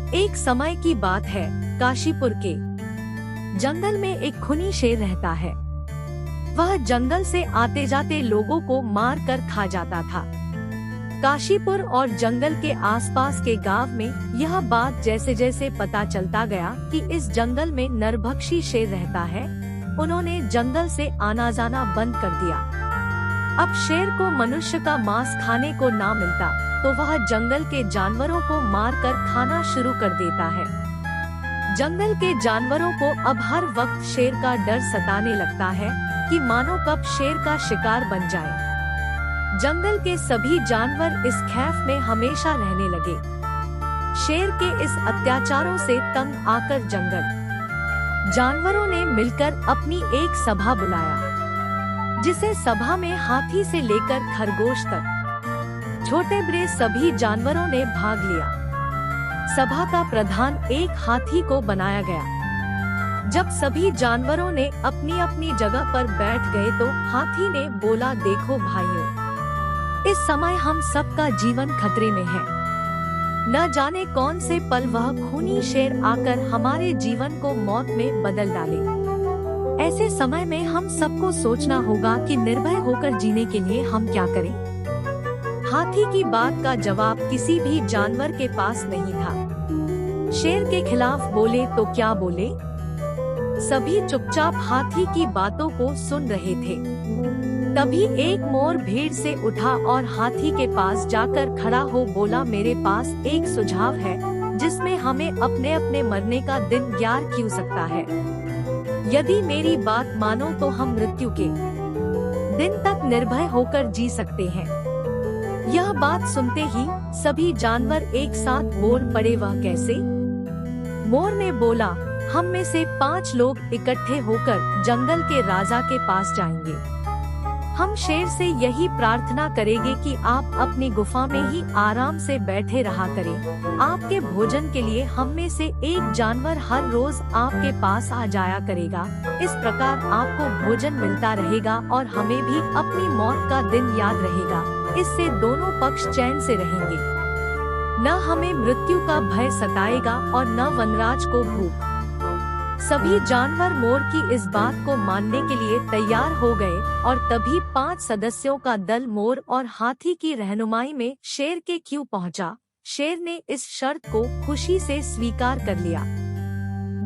एक समय की बात है, काशीपुर के जंगल में एक खूनी शेर रहता है। वह जंगल से आते जाते लोगों को मार कर खा जाता था। काशीपुर और जंगल के आसपास के गांव में यह बात जैसे जैसे पता चलता गया कि इस जंगल में नरभक्षी शेर रहता है, उन्होंने जंगल से आना जाना बंद कर दिया। अब शेर को मनुष्य का मांस खाने को ना मिलता तो वह जंगल के जानवरों को मारकर खाना शुरू कर देता है। जंगल के जानवरों को अब हर वक्त शेर का डर सताने लगता है कि मानो कब शेर का शिकार बन जाए। जंगल के सभी जानवर इस खौफ में हमेशा रहने लगे। शेर के इस अत्याचारों से तंग आकर जंगल जानवरों ने मिलकर अपनी एक सभा बुलाया, जिसे सभा में हाथी से लेकर खरगोश तक छोटे बड़े सभी जानवरों ने भाग लिया। सभा का प्रधान एक हाथी को बनाया गया। जब सभी जानवरों ने अपनी अपनी जगह पर बैठ गए तो हाथी ने बोला, देखो भाइयों, इस समय हम सबका जीवन खतरे में है। न जाने कौन से पल वह खूनी शेर आकर हमारे जीवन को मौत में बदल डाले। ऐसे समय में हम सबको सोचना होगा कि निर्भय होकर जीने के लिए हम क्या करें। हाथी की बात का जवाब किसी भी जानवर के पास नहीं था। शेर के खिलाफ बोले तो क्या बोले, सभी चुपचाप हाथी की बातों को सुन रहे थे। तभी एक मोर भीड़ से उठा और हाथी के पास जाकर खड़ा हो बोला, मेरे पास एक सुझाव है जिसमें हमें अपने अपने मरने का दिन याद क्यों सकता है। यदि मेरी बात मानो तो हम मृत्यु के दिन तक निर्भय होकर जी सकते हैं। यह बात सुनते ही सभी जानवर एक साथ बोल पड़े, वह कैसे? मोर ने बोला, हम में से 5 लोग इकट्ठे होकर जंगल के राजा के पास जाएंगे। हम शेर से यही प्रार्थना करेंगे कि आप अपनी गुफा में ही आराम से बैठे रहा करें। आपके भोजन के लिए हम में से एक जानवर हर रोज आपके पास आ जाया करेगा। इस प्रकार आपको भोजन मिलता रहेगा और हमें भी अपनी मौत का दिन याद रहेगा। इससे दोनों पक्ष चैन से रहेंगे। न हमें मृत्यु का भय सताएगा और न वनराज को भूख। सभी जानवर मोर की इस बात को मानने के लिए तैयार हो गए और तभी 5 सदस्यों का दल मोर और हाथी की रहनुमाई में शेर के क्यों पहुंचा। शेर ने इस शर्त को खुशी से स्वीकार कर लिया।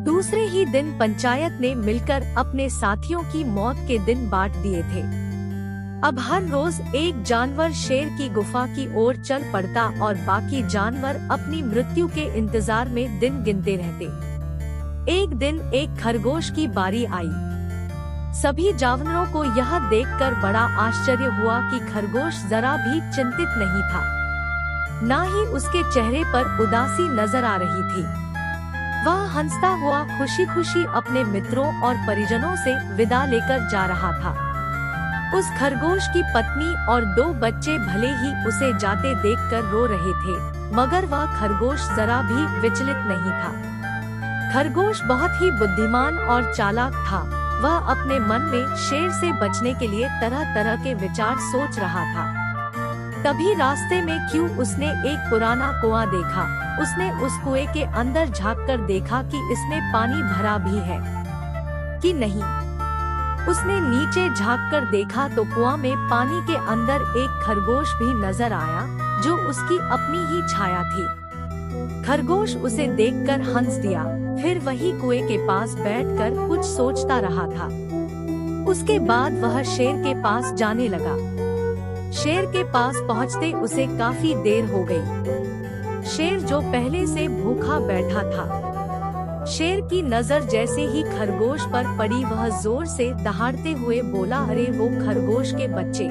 दूसरे ही दिन पंचायत ने मिलकर अपने साथियों की मौत के दिन बांट दिए थे। अब हर रोज एक जानवर शेर की गुफा की ओर चल पड़ता और बाकी जानवर अपनी मृत्यु के इंतजार में दिन गिनते रहते। एक दिन एक खरगोश की बारी आई। सभी जानवरों को यह देखकर बड़ा आश्चर्य हुआ कि खरगोश जरा भी चिंतित नहीं था, न ही उसके चेहरे पर उदासी नजर आ रही थी। वह हंसता हुआ खुशी खुशी अपने मित्रों और परिजनों से विदा लेकर जा रहा था। उस खरगोश की पत्नी और 2 बच्चे भले ही उसे जाते देखकर रो रहे थे, मगर वह खरगोश जरा भी विचलित नहीं था। खरगोश बहुत ही बुद्धिमान और चालाक था। वह अपने मन में शेर से बचने के लिए तरह तरह के विचार सोच रहा था। तभी रास्ते में क्यों उसने एक पुराना कुआं देखा। उसने उस कुएं के अंदर झांककर देखा कि इसमें पानी भरा भी है कि नहीं। उसने नीचे झांककर देखा तो कुआं में पानी के अंदर एक खरगोश भी नजर आया, जो उसकी अपनी ही छाया थी। खरगोश उसे देखकर हंस दिया, फिर वही कुएं के पास बैठकर कुछ सोचता रहा था। उसके बाद वह शेर के पास जाने लगा। शेर के पास पहुंचते उसे काफी देर हो गई। शेर जो पहले से भूखा बैठा था, शेर की नजर जैसे ही खरगोश पर पड़ी, वह जोर से दहाड़ते हुए बोला, अरे वो खरगोश के बच्चे,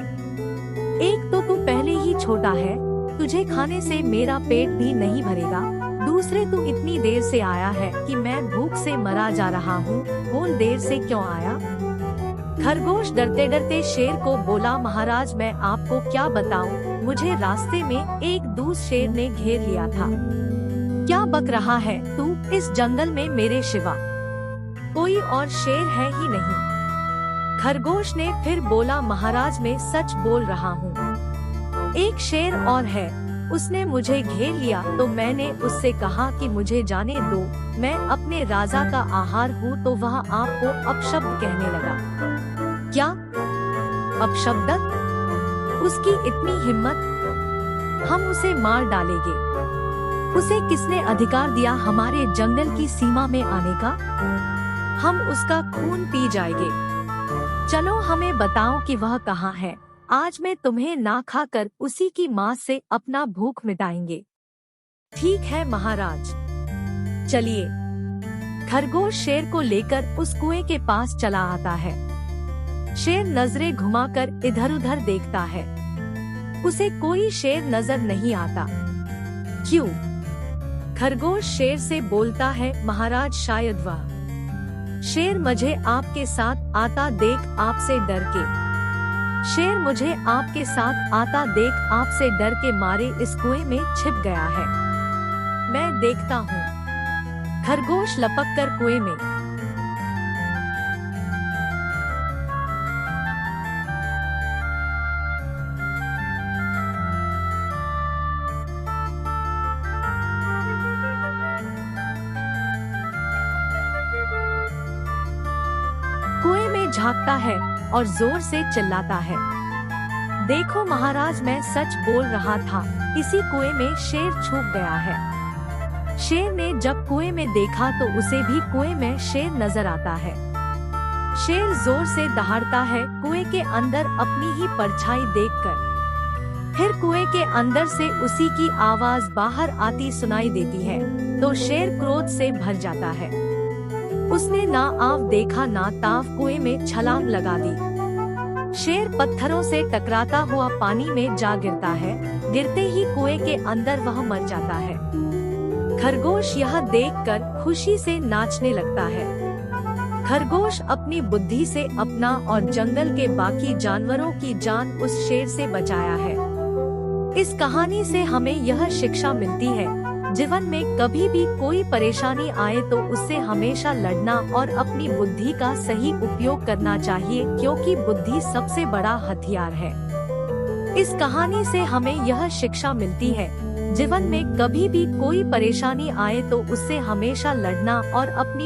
एक तो तू पहले ही छोटा है, तुझे खाने से मेरा पेट भी नहीं भरेगा। दूसरे तू इतनी देर से आया है कि मैं भूख से मरा जा रहा हूँ। बोल, देर से क्यों आया? खरगोश डरते डरते शेर को बोला, महाराज मैं आपको क्या बताऊं, मुझे रास्ते में एक दूसरे शेर ने घेर लिया था। क्या बक रहा है तू? इस जंगल में मेरे सिवा कोई और शेर है ही नहीं। खरगोश ने फिर बोला, महाराज मैं सच बोल रहा हूँ, एक शेर और है, उसने मुझे घेर लिया तो मैंने उससे कहा कि मुझे जाने दो, मैं अपने राजा का आहार हूँ। तो वह आपको अपशब्द कहने लगा। क्या अपशब्द? उसकी इतनी हिम्मत! हम उसे मार डालेंगे। उसे किसने अधिकार दिया हमारे जंगल की सीमा में आने का? हम उसका खून पी जाएंगे। चलो हमें बताओ कि वह कहाँ है। आज मैं तुम्हें ना खाकर उसी की मांस से अपना भूख मिटाएंगे। ठीक है महाराज, चलिए। खरगोश शेर को लेकर उस कुएं के पास चला आता है। शेर नजरें घुमाकर इधर-उधर देखता है। उसे कोई शेर नजर नहीं आता। क्यों? खरगोश शेर से बोलता है, महाराज शायद वह शेर मुझे आपके साथ आता देख आपसे डर के शेर मुझे आपके साथ आता देख आपसे डर के मारे इस कुएं में छिप गया है। मैं देखता हूँ। खरगोश लपक कर कुएं में झांकता है और जोर से चिल्लाता है, देखो महाराज, मैं सच बोल रहा था, इसी कुएं में शेर छुप गया है। शेर ने जब कुएं में देखा तो उसे भी कुएं में शेर नजर आता है। शेर जोर से दहाड़ता है कुएं के अंदर अपनी ही परछाई देखकर। फिर कुएं के अंदर से उसी की आवाज बाहर आती सुनाई देती है तो शेर क्रोध से भर जाता है। उसने ना आव देखा ना ताव कुएं में छलांग लगा दी। शेर पत्थरों से टकराता हुआ पानी में जा गिरता है। गिरते ही कुएं के अंदर वह मर जाता है। खरगोश यह देखकर खुशी से नाचने लगता है। खरगोश अपनी बुद्धि से अपना और जंगल के बाकी जानवरों की जान उस शेर से बचाया है। इस कहानी से हमें यह शिक्षा मिलती है, जीवन में कभी भी कोई परेशानी आए तो उससे हमेशा लड़ना और अपनी बुद्धि का सही उपयोग करना चाहिए, क्योंकि बुद्धि सबसे बड़ा हथियार है। इस कहानी से हमें यह शिक्षा मिलती है, जीवन में कभी भी कोई परेशानी आए तो उससे हमेशा लड़ना और अपनी